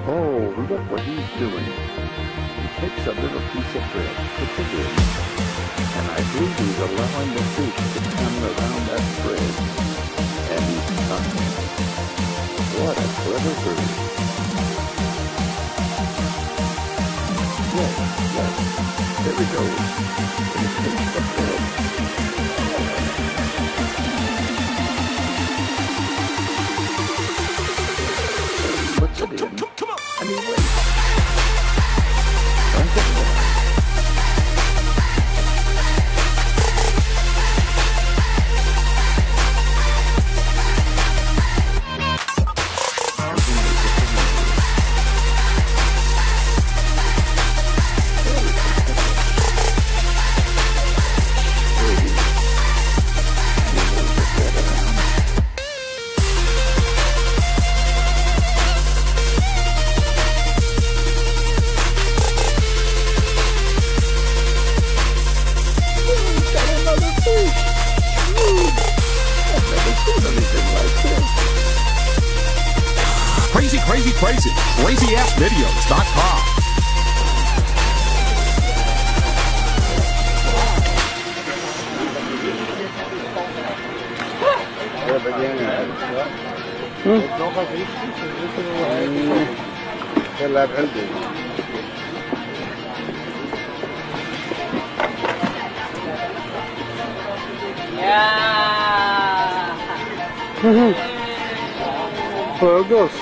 Oh, look what he's doing. He takes a little piece of bread, puts it in, and I believe he's allowing the fish to come around that bread. And he's coming. What a clever bird. Yes, there he goes. And he takes the bread. Puts it in, and he waits. Turns it over. Crazy. CrazyAssVideos.com. Fergus.